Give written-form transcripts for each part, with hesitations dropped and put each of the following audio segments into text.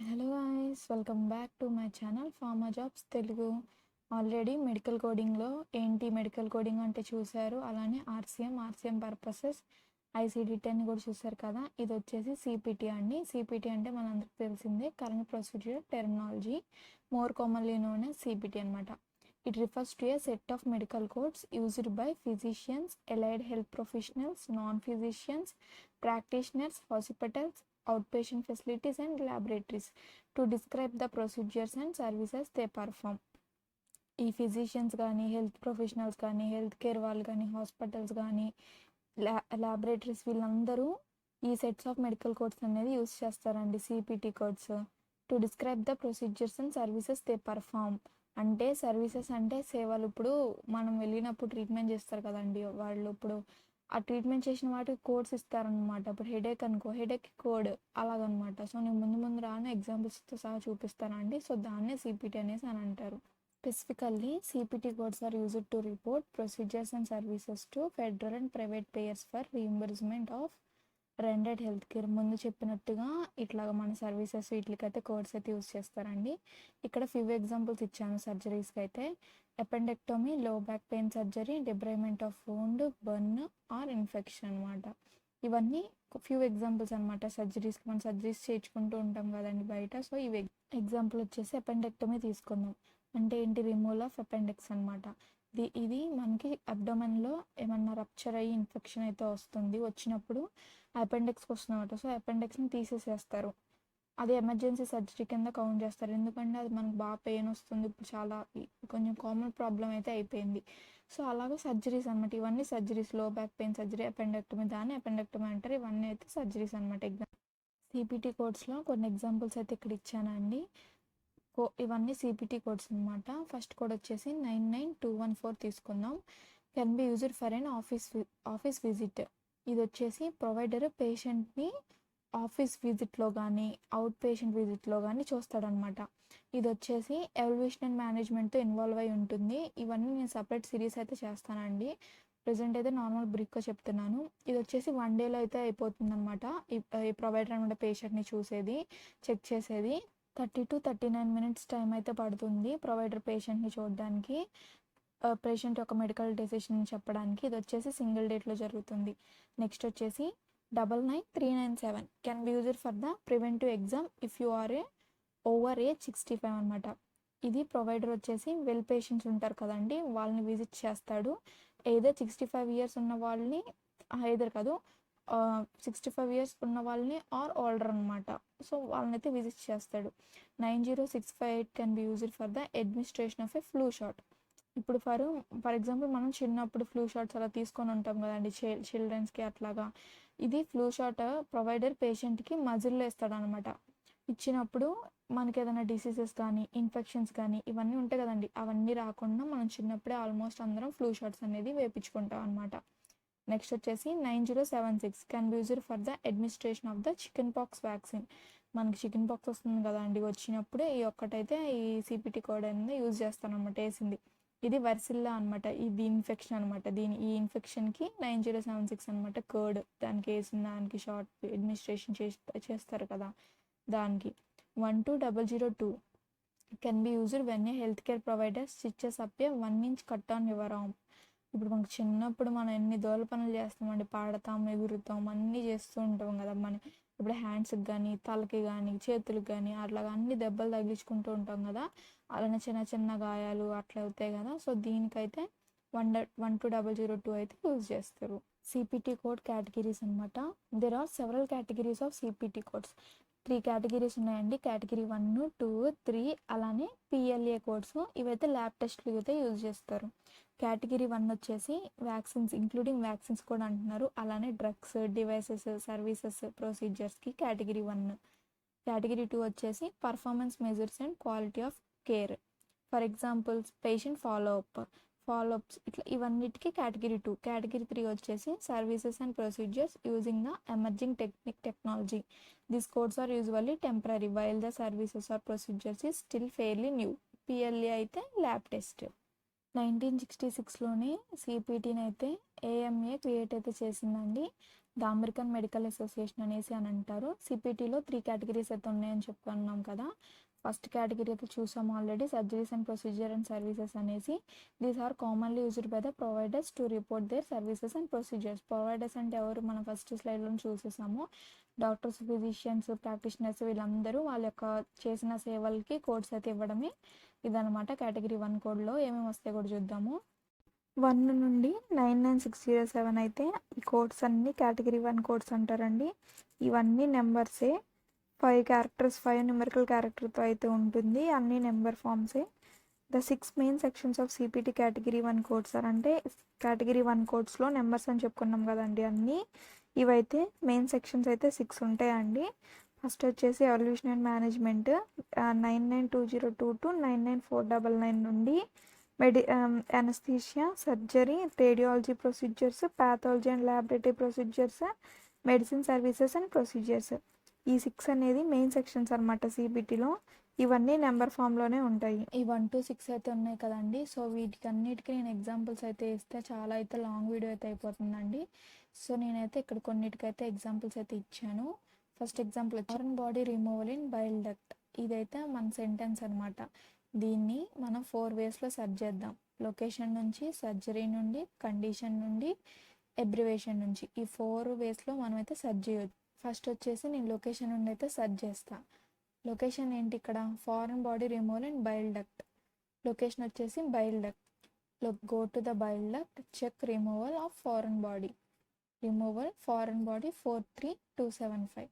Hello guys, welcome back to my channel pharma jobs Telugu. Already medical కోడింగ్లో ఏంటి medical coding అంటే చూశారు, అలానే ఆర్సీఎం పర్పసెస్ ICD-10 కూడా చూశారు కదా. ఇది వచ్చేసి CPT అండి. CPT అంటే మనందరికి తెలిసిందే, current procedure terminology, more commonly known as CPT అనమాట. It refers to A set of medical codes used by physicians, allied health professionals, non physicians, practitioners, hospitals, outpatient facilities and laboratories to describe the procedures and services they perform. ఈ physicians కానీ, health professionals కానీ, health care వాళ్ళు కానీ, hospitals కానీ, laboratories వీళ్ళందరూ ఈ sets of medical codes అనేది use చేస్తారండి. CPT codes to describe the procedures and services they perform. అంటే సర్వీసెస్ అంటే సేవలు. ఇప్పుడు మనం వెళ్ళినప్పుడు ట్రీట్మెంట్ చేస్తారు కదండి వాళ్ళు, ఇప్పుడు ఆ ట్రీట్మెంట్ చేసిన వాటికి కోడ్స్ ఇస్తారనమాట. ఇప్పుడు హెడేక్ అనుకో, హెడేక్ కోడ్ అలాగనమాట. సో నేను ముందు రాను ఎగ్జాంపుల్స్తో సహా చూపిస్తానండి. సో దాన్నే CPT అనేసి అని అంటారు. Specifically CPT codes are used to report procedures and services to federal and private payers for reimbursement of rendered health care. ముందు చెప్పినట్టుగా ఇట్లాగ మన సర్వీసెస్ వీటికైతే కోడ్స్ అయితే యూజ్ చేస్తారండి. ఇక్కడ ఫ్యూ ఎగ్జాంపుల్స్ ఇచ్చాను సర్జరీస్కి అయితే. Appendectomy, low back pain surgery, debridement of wound, burn or infection అనమాట. ఇవన్నీ ఫ్యూ ఎగ్జాంపుల్స్ అనమాట. సర్జరీస్కి మనం సర్జరీస్ చేయించుకుంటూ ఉంటాం కదండి బయట. సో ఇవి ఎగ్జాంపుల్ వచ్చేసి ఎపెండెక్టోమీ తీసుకుందాం. అంటే ఏంటి, రిమూవల్ ఆఫ్ అపెండిక్స్ అనమాట. ఇది మనకి అబ్డోమెన్లో ఏమన్నా రప్చర్ అయ్యి ఇన్ఫెక్షన్ అయితే వస్తుంది, వచ్చినప్పుడు అపెండిక్స్కి వస్తుందన్నమాట. సో అపెండిక్స్ని తీసేసేస్తారు. అది ఎమర్జెన్సీ సర్జరీ కింద కౌంట్ చేస్తారు. ఎందుకంటే అది మనకు బాగా పెయిన్ వస్తుంది, ఇప్పుడు చాలా కొంచెం కామన్ ప్రాబ్లం అయితే అయిపోయింది. సో అలాగే సర్జరీస్ అనమాట. ఇవన్నీ సర్జరీస్, లో బ్యాక్ పెయిన్ సర్జరీ, అపెండెక్టమీ, దాన్ని అపెండెక్టమీ అంటారు. ఇవన్నీ అయితే సర్జరీస్ అనమాట. CPT కోడ్స్లో కొన్ని ఎగ్జాంపుల్స్ అయితే ఇక్కడ ఇచ్చానండి. ఇవన్నీ CPT కోడ్స్ అనమాట. ఫస్ట్ కోడ్ వచ్చేసి 99214 తీసుకుందాం. Can be used for an office visit. ఇది వచ్చేసి ప్రొవైడర్ పేషెంట్ని ఆఫీస్ విజిట్లో కానీ, అవుట్ పేషెంట్ విజిట్లో కానీ చూస్తాడనమాట. ఇది వచ్చేసి ఎవాల్యుయేషన్ అండ్ మేనేజ్మెంట్తో ఇన్వాల్వ్ అయి ఉంటుంది. ఇవన్నీ నేను సపరేట్ సిరీస్ అయితే చేస్తానండి. ప్రజెంట్ అయితే నార్మల్ బ్రీఫ్గా చెప్తున్నాను. ఇది వచ్చేసి 1 డేలో అయితే అయిపోతుంది అనమాట. ఈ ప్రొవైడర్ అనమాట పేషెంట్ని చూసేది, చెక్ చేసేది. 30 to 39 minutes టైం అయితే పడుతుంది ప్రొవైడర్ పేషెంట్ని చూడడానికి, పేషెంట్ యొక్క మెడికల్ డెసిషన్ చెప్పడానికి. ఇది వచ్చేసి సింగిల్ డేట్లో జరుగుతుంది. నెక్స్ట్ వచ్చేసి 99397 can be used for the preventive exam if you are over age 65 అనమాట. ఇది ప్రొవైడర్ వచ్చేసి వెల్ పేషెంట్స్ ఉంటారు కదండి, వాళ్ళని విజిట్ చేస్తాడు. ఏదర్ 65 years ఉన్న వాళ్ళని, కాదు 65 years ఉన్న వాళ్ళని ఆర్ ఓల్డర్ అనమాట. సో వాళ్ళనైతే విజిట్ చేస్తాడు. 90658 can be used for the administration of a flu shot. ఇప్పుడు ఫర్ ఎగ్జాంపుల్ మనం చిన్నప్పుడు ఫ్లూ షాట్స్ అలా తీసుకొని ఉంటాం కదండి చిల్డ్రన్స్కి అట్లాగా. ఇది ఫ్లూ షాట్ ప్రొవైడర్ పేషెంట్కి మజిల్లో ఇస్తాడు అనమాట. ఇచ్చినప్పుడు మనకి ఏదైనా డిసీజెస్ కానీ, ఇన్ఫెక్షన్స్ కానీ ఇవన్నీ ఉంటాయి కదండి, అవన్నీ రాకుండా మనం చిన్నప్పుడే ఆల్మోస్ట్ అందరం ఫ్లూ షాట్స్ అనేది వేయించుకుంటాం అనమాట. నెక్స్ట్ వచ్చేసి 9076 can be used for the administration of the chicken pox vaccine. మనకి చికెన్ పాక్స్ వస్తుంది కదండి, వచ్చినప్పుడే ఈ ఒక్కటైతే ఈ CPT కోడ్ అనేది యూజ్ చేస్తాను అనమాట, వేసింది. ఇది వర్సిల్లా అనమాట. ఇది ఇన్ఫెక్షన్ అనమాట. ఈ ఇన్ఫెక్షన్కి 9076 అనమాట కోడ్. దానికి వేసిన దానికి షార్ట్ అడ్మినిస్ట్రేషన్ చేస్తారు కదా దానికి. 12002 can be used when a health care provider stitches up A 1 inch cut on your arm. ఇప్పుడు మనకు చిన్నప్పుడు మనం ఎన్ని దోల పనులు చేస్తామండి, పాడతాం, ఎగురుతాం, అన్నీ చేస్తూ ఉంటాం కదా. ఇప్పుడు హ్యాండ్స్కి కానీ, తలకి కానీ, చేతులకు కానీ అట్లాగా అన్ని దెబ్బలు తగిలించుకుంటూ ఉంటాం కదా. అలానే చిన్న చిన్న గాయాలు అట్లా అవుతాయి కదా. సో దీనికైతే 12002 అయితే యూజ్ చేస్తారు. CPT కోడ్ కేటగిరీస్ అనమాట. There are several categories of CPT codes. 3 categories ఉన్నాయండి. కేటగిరీ 1, 2, 3 అలానే PLA కోడ్స్. ఇవైతే ల్యాబ్ టెస్ట్లు అయితే యూజ్ చేస్తారు. కేటగిరీ 1 వచ్చేసి వ్యాక్సిన్స్, ఇంక్లూడింగ్ వ్యాక్సిన్స్ కూడా అంటున్నారు. అలానే డ్రగ్స్, డివైసెస్, సర్వీసెస్, ప్రొసీజర్స్కి కేటగిరీ 1. కేటగిరీ 2 వచ్చేసి performance measures and quality of care. For examples patient follow ups ఇట్లా ఇవన్నిటికీ కేటగిరీ 2. కేటగిరీ 3 వచ్చేసి services and procedures using the emerging technology. These codes are usually temporary while the services or procedures is still fairly new. PLA అయితే lab test. 1966లోనే CPTని అయితే AMA create అయితే చేసిందండి. The American medical association అనేసి అని అంటారు. సిపిటీలో 3 కేటగిరీస్ అయితే ఉన్నాయని చెప్పుకున్నాం కదా. ఫస్ట్ కేటగిరీ అయితే చూసాము already, surgeries and procedure and services అనేసి. These are commonly used by the providers to report their services and procedures. Providers అంటే ఎవరు, మనం ఫస్ట్ స్లైడ్లో చూసేసాము. డాక్టర్స్, ఫిజిషియన్స్, ప్రాక్టీషనర్స్ వీళ్ళందరూ వాళ్ళ యొక్క చేసిన సేవలకి కోడ్స్ అయితే ఇవ్వడమే. ఇదనమాట కేటగిరీ 1 కోడ్లో ఏమేమి వస్తాయి కూడా చూద్దాము. 1 నుండి 99607 అయితే ఈ కోడ్స్ అన్ని కేటగిరీ 1 కోడ్స్ అంటారండి. ఇవన్నీ నెంబర్సే, 5 క్యారెక్టర్స్, 5 న్యూమరికల్ క్యారెక్టర్తో అయితే ఉంటుంది. అన్ని నెంబర్ ఫామ్సే. The 6 main sections of CPT category 1 codes sir అంటే కేటగిరీ 1 కోడ్స్లో నెంబర్స్ అని చెప్పుకున్నాం కదండి అన్నీ. ఇవైతే మెయిన్ సెక్షన్స్ అయితే 6 ఉంటాయండి. ఫస్ట్ వచ్చేసి ఎవల్యూషన్ అండ్ మేనేజ్మెంట్ 992022 టు 99499 నుండి anaesthesia, surgery, radiology procedures, pathology and laboratory procedures, medicine services and procedures. ఈ 6 అనేది మెయిన్ సెక్షన్స్ అనమాట సిబిటీలో. ఇవన్నీ నెంబర్ ఫామ్లోనే ఉంటాయి. ఈ 1 to 6 అయితే ఉన్నాయి కదండి. సో వీటికి అన్నిటికీ నేను ఎగ్జాంపుల్స్ అయితే ఇస్తే చాలా అయితే లాంగ్ వీడియో అయితే అయిపోతుందండి. సో నేనైతే ఇక్కడ కొన్నిటికైతే ఎగ్జాంపుల్స్ అయితే ఇచ్చాను. First example foreign body removal in bile duct. ఇదైతే మన సెంటెన్స్ అనమాట. దీన్ని మనం 4 వేస్లో సెర్చ్ చేద్దాం. లొకేషన్ నుంచి, సర్జరీ నుండి, కండిషన్ నుండి, ఎబ్రివేషన్ నుంచి. ఈ 4 వేస్లో మనం అయితే సెర్చ్ చేయొచ్చు. ఫస్ట్ వచ్చేసి నేను లొకేషన్ నుండి అయితే సెర్చ్ చేస్తాను. లొకేషన్ ఏంటి ఇక్కడ, foreign body removal and bile duct. Location వచ్చేసి bile duct. Go to the bile duct, check removal of foreign body. Removal foreign body 43275.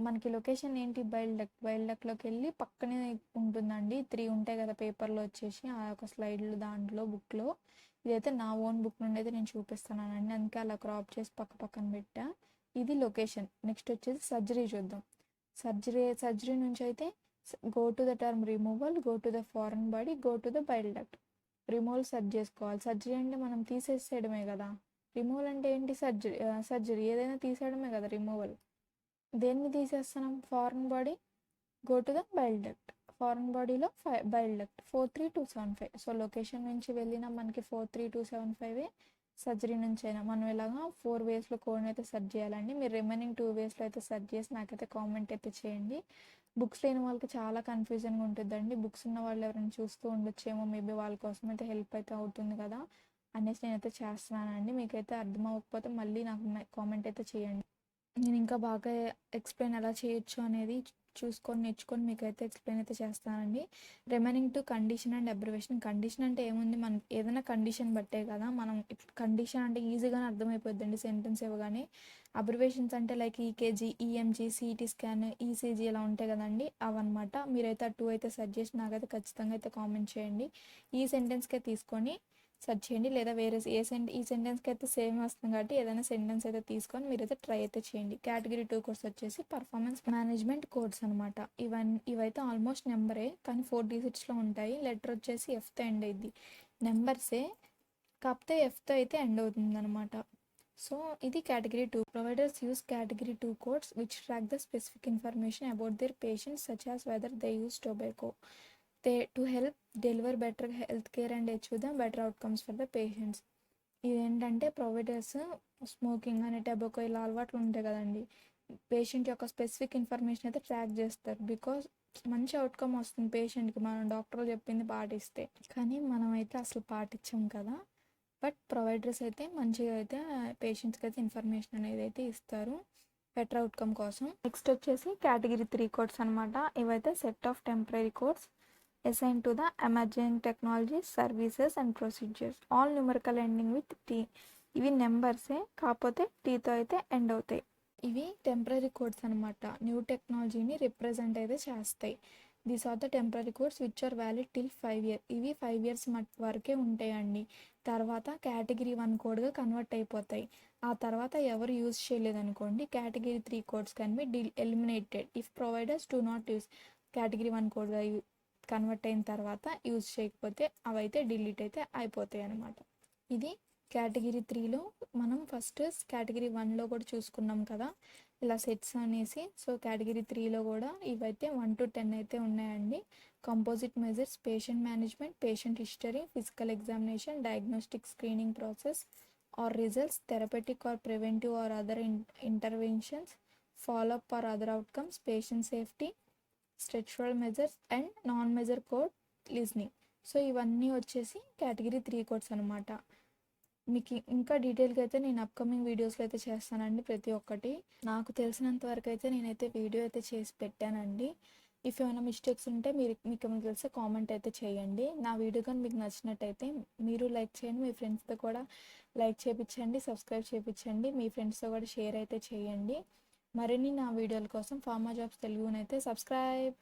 మనకి లొకేషన్ ఏంటి, బైల్ డక్ట్. బైల్ డక్ట్లోకి వెళ్ళి పక్కనే ఉంటుందండి, 3 ఉంటాయి కదా పేపర్లో వచ్చేసి ఆ ఒక స్లైడ్లు దాంట్లో బుక్లో. ఇదైతే నా ఓన్ బుక్ నుండి అయితే నేను చూపిస్తున్నానండి, అందుకే అలా క్రాప్ చేసి పక్కన పెట్టా. ఇది లొకేషన్. నెక్స్ట్ వచ్చేసి సర్జరీ చూద్దాం. సర్జరీ నుంచి అయితే go to the term removal, go to the foreign body, go to the bile duct. Removal search చేసుకోవాలి. సర్జరీ అంటే మనం తీసేసేయడమే కదా. రిమూవల్ అంటే ఏంటి, సర్జరీ ఏదైనా తీసేయడమే కదా రిమూవల్. దేన్ని తీసేస్తున్నాం, foreign body, go to the bile duct. Foreign బాడీలో బైల్ డక్ట్ 43275. సో లొకేషన్ నుంచి వెళ్ళిన మనకి 43275. సర్జరీ నుంచి అయినా మనం ఇలాగా 4 వేస్లో కోడ్ని అయితే సెర్చ్ చేయాలండి. మీరు రిమైనింగ్ 2 వేస్లో అయితే సెర్చ్ చేసి నాకైతే కామెంట్ అయితే చేయండి. బుక్స్ లేని వాళ్ళకి చాలా కన్ఫ్యూజన్గా ఉంటుందండి. బుక్స్ ఉన్న వాళ్ళు ఎవరైనా చూస్తూ ఉండొచ్చేమో, మేబీ వాళ్ళ కోసం అయితే హెల్ప్ అయితే అవుతుంది కదా అనేసి నేనైతే చేస్తున్నానండి. మీకైతే అర్థం అవ్వకపోతే మళ్ళీ నాకు కామెంట్ అయితే చేయండి. నేను ఇంకా బాగా ఎక్స్ప్లెయిన్ ఎలా చేయొచ్చు అనేది చూసుకొని నేర్చుకొని మీకైతే ఎక్స్ప్లెయిన్ అయితే చేస్తానండి. Remaining to condition and abbreviation. Condition అంటే ఏముంది, మనం ఏదైనా కండిషన్ బట్టే కదా. మనం కండిషన్ అంటే ఈజీగానే అర్థమైపోద్దండి సెంటెన్స్ ఇవ్వగానే. అబ్రివేషన్స్ అంటే like EKG, EMG, CT scan, ECG ఇలా ఉంటాయి కదండి, అవన్నమాట. మీరైతే ఆ 2 అయితే సెర్చ్ చేసి నాకైతే ఖచ్చితంగా అయితే కామెంట్ చేయండి. ఈ సెంటెన్స్కే తీసుకొని సెర్చ్ చేయండి, లేదా వేరే ఈ సెంటెన్స్కి అయితే సేమ్ వస్తుంది కాబట్టి ఏదైనా సెంటెన్స్ అయితే తీసుకొని మీరైతే ట్రై అయితే చేయండి. కేటగిరీ 2 కోర్స్ వచ్చేసి పర్ఫార్మెన్స్ మేనేజ్మెంట్ కోర్స్ అనమాట. ఇవైతే ఆల్మోస్ట్ నెంబరే కానీ 4 డిజిట్స్లో ఉంటాయి. లెటర్ వచ్చేసి ఎఫ్తో ఎండ్ అయింది. నెంబర్సే కాకపోతే ఎఫ్తో అయితే ఎండ్ అవుతుంది అనమాట. సో ఇది category 2. Providers use category 2 codes which track the specific information about their patients such as whether they use tobacco to help deliver better health care and achieve the better outcomes for the patients. ఇదేంటంటే providers smoking అని, tobacco ఇలా అలవాట్లు ఉంటాయి కదండి, patient యొక్క specific information అయితే track చేస్తారు. Because మంచి అవుట్కమ్ వస్తుంది పేషెంట్కి మనం డాక్టర్లు చెప్పింది పాటిస్తే. కానీ మనం అయితే అసలు పాటించాం కదా. బట్ ప్రొవైడర్స్ అయితే మంచిగా అయితే పేషెంట్స్కి అయితే ఇన్ఫర్మేషన్ అనేది అయితే ఇస్తారు బెటర్ అవుట్కమ్ కోసం. నెక్స్ట్ వచ్చేసి కేటగిరీ 3 కోడ్స్ అనమాట. ఇవైతే set of temporary codes assigned to the emerging technologies, services and procedures, all numerical ending with T. ఇవి నెంబర్సే కాకపోతే టీతో అయితే ఎండ్ అవుతాయి. ఇవి టెంపరీ కోడ్స్ అనమాట. న్యూ టెక్నాలజీని రిప్రజెంట్ అయితే చేస్తాయి. These are the temporary codes which are valid till 5 years. ఇవి 5 years వరకే ఉంటాయండి. తర్వాత కేటగిరీ 1 కోడ్గా కన్వర్ట్ అయిపోతాయి. ఆ తర్వాత ఎవరు యూజ్ చేయలేదనుకోండి, category 3 codes can be eliminated if providers do not use. Category 1 కోడ్గా కన్వర్ట్ అయిన తర్వాత యూజ్ చేయకపోతే అవైతే డిలీట్ అయితే అయిపోతాయి అనమాట. ఇది కేటగిరీ 3లో. మనం ఫస్ట్ కేటగిరీ 1లో కూడా చూసుకున్నాం కదా ఇలా సెట్స్ అనేసి. సో కేటగిరీ 3లో కూడా ఇవైతే 1 to 10 అయితే ఉన్నాయండి. Composite measures, patient management, patient history, physical examination, diagnostic, screening process, or results, therapeutic or preventive or other interventions, follow-up or other outcomes, patient safety, structural measures and non measure code listening. So ఇవన్నీ వచ్చేసి category 3 codes అనమాట. మీకు ఇంకా డీటెయిల్గా అయితే నేను upcoming వీడియోస్లో అయితే చేస్తానండి. ప్రతి ఒక్కటి నాకు తెలిసినంత వరకు అయితే నేనైతే వీడియో అయితే చేసి పెట్టానండి. ఇఫ్ ఏమైనా మిస్టేక్స్ ఉంటే మీకు ఏమైనా తెలిస్తే కామెంట్ అయితే చేయండి. నా వీడియో కానీ మీకు నచ్చినట్టయితే మీరు లైక్ చేయండి, మీ ఫ్రెండ్స్తో కూడా లైక్ చేయించండి, సబ్స్క్రైబ్ చేయించండి, మీ ఫ్రెండ్స్తో కూడా షేర్ అయితే చేయండి. మరిన్ని నా వీడియోల కోసం ఫార్మా జాబ్స్ తెలుగునైతే సబ్స్క్రైబ్.